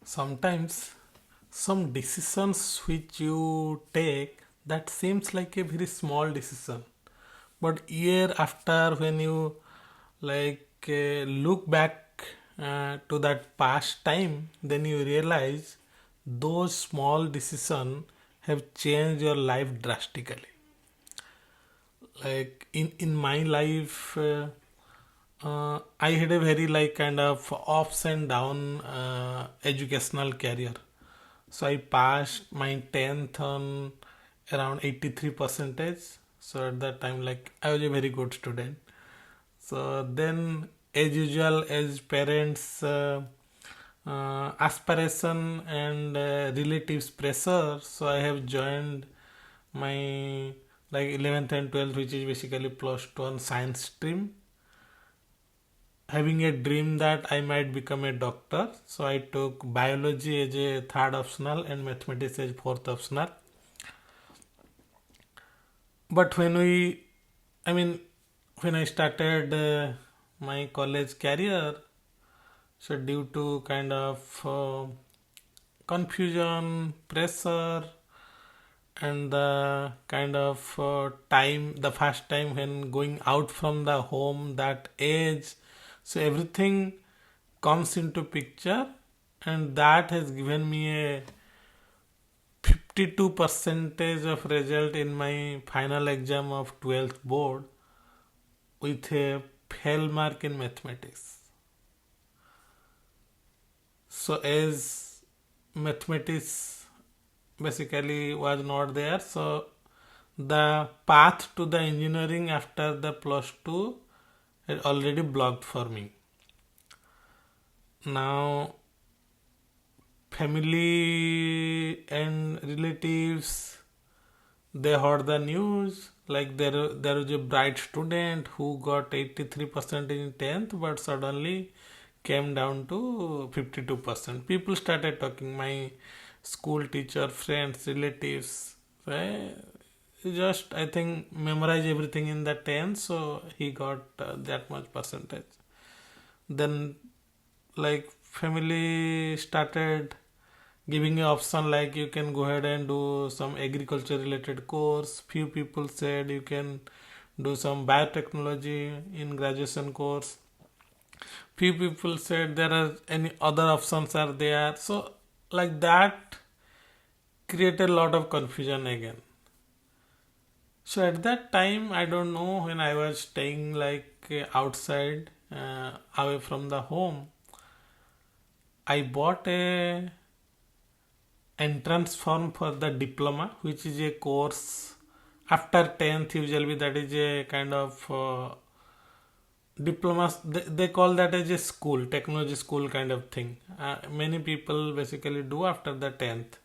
Sometimes some decisions which you take that seems like a very small decision, but year after when you look back to that past time, then you realize those small decisions have changed your life drastically. Like in my life, I had a very like kind of ups and down educational career. So I passed my 10th on around 83 percentage. So at that time, like I was a very good student. So then, as usual, as parents' aspiration and relatives pressure, so I have joined my like 11th and 12th, which is basically plus 2 on science stream, having a dream that I might become a doctor. So I took biology as a third optional and mathematics as fourth optional. But I mean, when I started my college career, so due to kind of confusion, pressure, and the kind of time, the first time when going out from the home, that age, so everything comes into picture, and that has given me a 52 percentage of result in my final exam of 12th board with a fail mark in mathematics. So as mathematics basically was not there, so the path to the engineering after the plus 2 had already blocked for me. Now family and relatives, they heard the news like there was a bright student who got 83% in 10th but suddenly came down to 52%. People started talking, my school teacher, friends, relatives, right? Just I think memorize everything in the 10th, so he got that much percentage. Then like family started giving an option like you can go ahead and do some agriculture related course. Few people said you can do some biotechnology in graduation course. Few people said there are any other options are there. So like that created a lot of confusion again. So at that time, I don't know, when I was staying like outside, away from the home, I bought a entrance form for the diploma, which is a course after 10th. Usually that is a kind of diploma. They call that as a school, technology school kind of thing. Many people basically do after the 10th.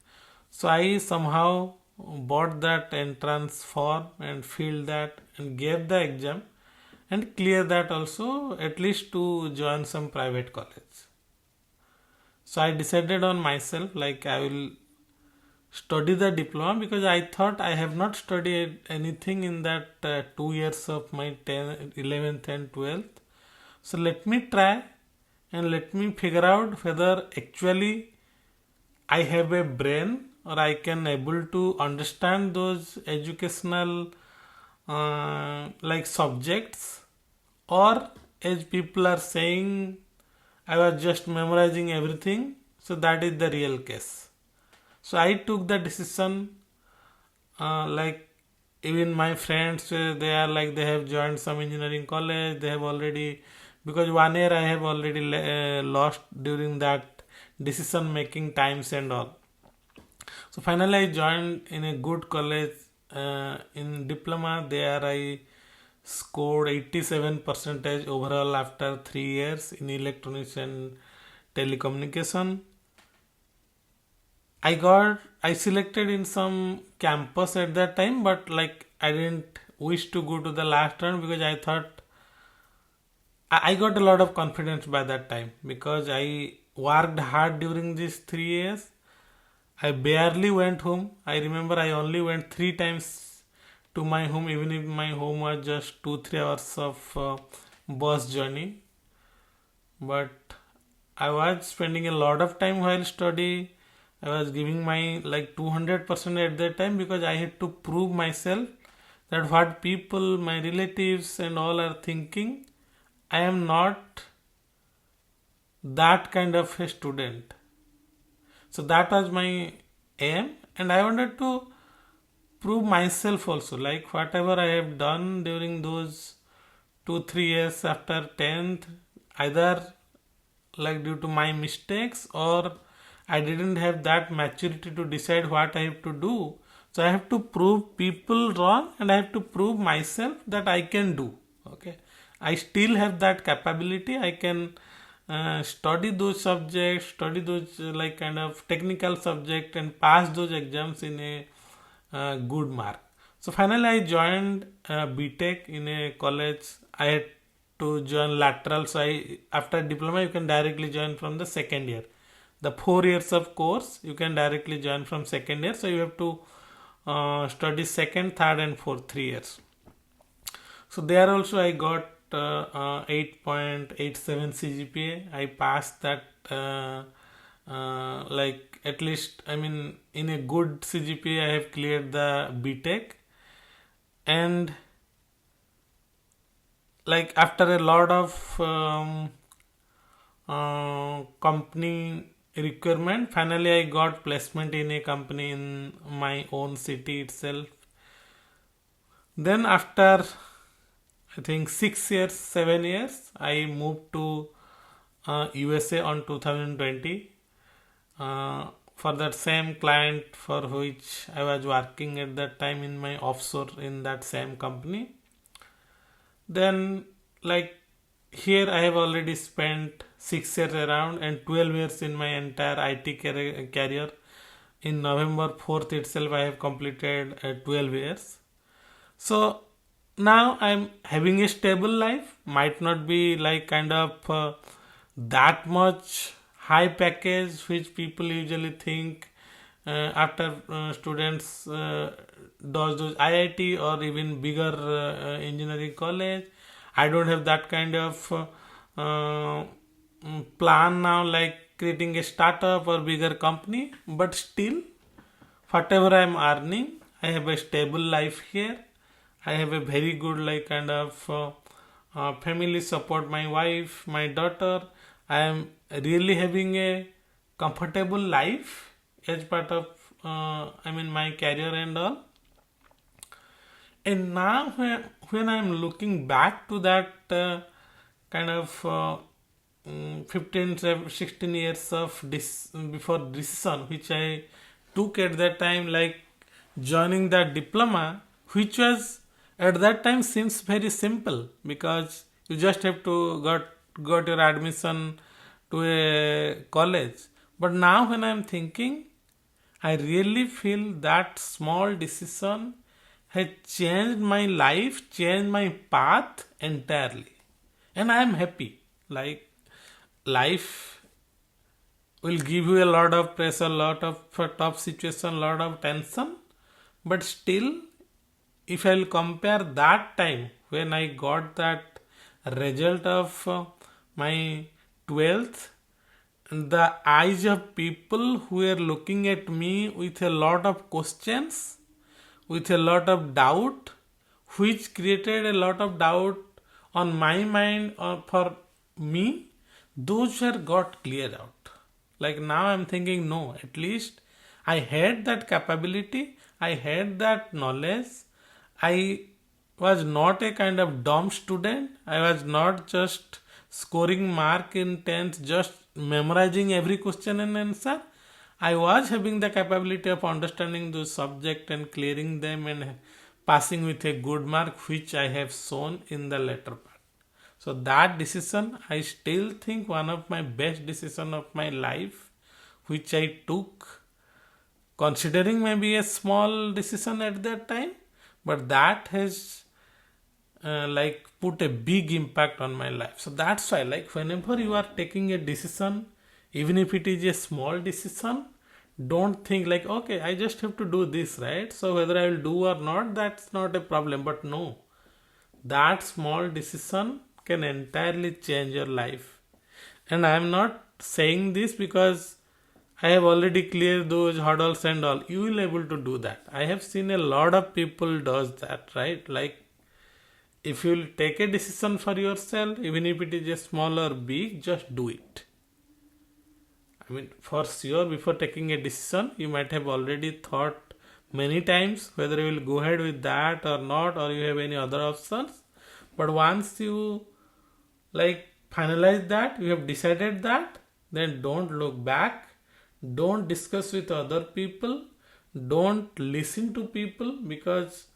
So I somehow bought that entrance form and filled that and gave the exam and clear that also, at least to join some private college. So I decided on myself like I will study the diploma because I thought I have not studied anything in that 2 years of my 10th, 11th and 12th. So let me try and let me figure out whether actually I have a brain or I can able to understand those educational like subjects, or as people are saying I was just memorizing everything. So that is the real case. So I took the decision, like even my friends, they are like they have joined some engineering college. They have already, because 1 year I have already lost during that decision making times and all. So finally I joined in a good college in diploma. There I scored 87 percentage overall after 3 years in electronics and telecommunication. I selected in some campus at that time, but like I didn't wish to go to the last round because I thought I got a lot of confidence by that time because I worked hard during these 3 years. I barely went home. I remember I only went 3 times to my home, even if my home was just 2-3 hours of bus journey. But I was spending a lot of time while study. I was giving my like 200% at that time, because I had to prove myself that what people, my relatives and all are thinking, I am not that kind of a student. So that was my aim, and I wanted to prove myself also. Like whatever I have done during those 2 3 years after 10th, either like due to my mistakes, or I didn't have that maturity to decide what I have to do. So I have to prove people wrong, and I have to prove myself that I can do. Okay, I still have that capability. I can study those subjects, study those like kind of technical subject, and pass those exams in a good mark. So finally, I joined B.Tech in a college. I had to join lateral. So after diploma, you can directly join from the second year. The 4 years of course, you can directly join from second year. So you have to study second, third, and fourth 3 years. So there also I got 8.87 CGPA. I passed that like at least, I mean, in a good CGPA I have cleared the B.Tech. And like after a lot of company requirement, finally I got placement in a company in my own city itself. Then after I think 6 years, 7 years, I moved to USA on 2020 for that same client for which I was working at that time in my offshore in that same company. Then like here I have already spent 6 years around, and 12 years in my entire IT career. In November 4th itself, I have completed 12 years. So now I'm having a stable life. Might not be like kind of that much high package which people usually think after students does those IIT or even bigger engineering college. I don't have that kind of plan now, like creating a startup or bigger company. But still, whatever I am earning, I have a stable life here. I have a very good like kind of family support, my wife, my daughter. I am really having a comfortable life as part of I mean my career and all. And now when I'm looking back to that kind of 15 16 years of before decision which I took at that time, like joining that diploma, which was at that time seems very simple, because you just have to got your admission to a college. But now when I'm thinking, I really feel that small decision has changed my life, changed my path entirely. And I am happy. Like life will give you a lot of pressure, lot of tough situation, lot of tension. But still, if I'll compare that time when I got that result of my 12th, the eyes of people who were looking at me with a lot of questions, with a lot of doubt, which created a lot of doubt on my mind or for me, those were got cleared out. Like now I'm thinking, no, at least I had that capability, I had that knowledge. I was not a kind of dumb student. I was not just scoring mark in 10th, just memorizing every question and answer. I was having the capability of understanding those subject and clearing them and passing with a good mark, which I have shown in the later part. So that decision, I still think one of my best decision of my life, which I took, considering maybe a small decision at that time, but that has like put a big impact on my life. So that's why, like whenever you are taking a decision, even if it is a small decision, don't think like, okay, I just have to do this, right? So whether I will do or not, that's not a problem. But no, that small decision can entirely change your life. And I am not saying this because I have already cleared those hurdles and all. You will able to do that. I have seen a lot of people does that, right? Like if you'll take a decision for yourself, even if it is a small or big, just do it. I mean, for sure, before taking a decision, you might have already thought many times whether you will go ahead with that or not, or you have any other options. But once you like finalize that, you have decided that, then don't look back. Don't discuss with other people. Don't listen to people, because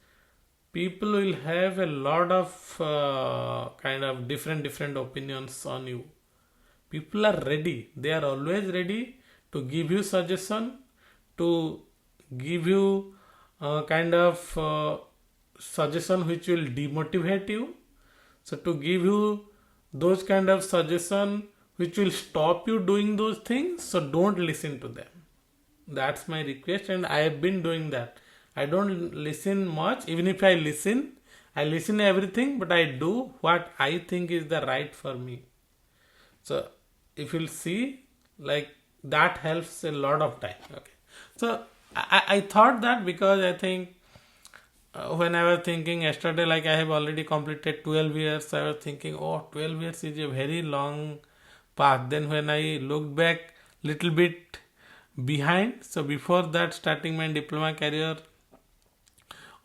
people will have a lot of kind of different opinions on you. People are ready, they are always ready to give you suggestion, to give you kind of suggestion which will demotivate you. So to give you those kind of suggestion which will stop you doing those things, so don't listen to them. That's my request, and I have been doing that. I don't listen much. Even if I listen everything, but I do what I think is the right for me. So if you'll see, like that helps a lot of time. Okay. So I thought that because I think when I was thinking yesterday, like I have already completed 12 years, I was thinking, oh, 12 years is a very long path. Then when I looked back little bit behind, so before that starting my diploma career,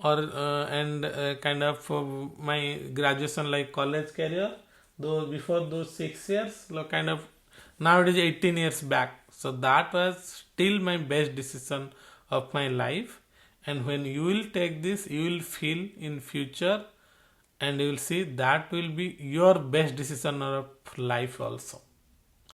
or and kind of my graduation like college career, though before those 6 years, kind of now it is 18 years back. So that was still my best decision of my life. And when you will take this, you will feel in future, and you will see that will be your best decision of life also.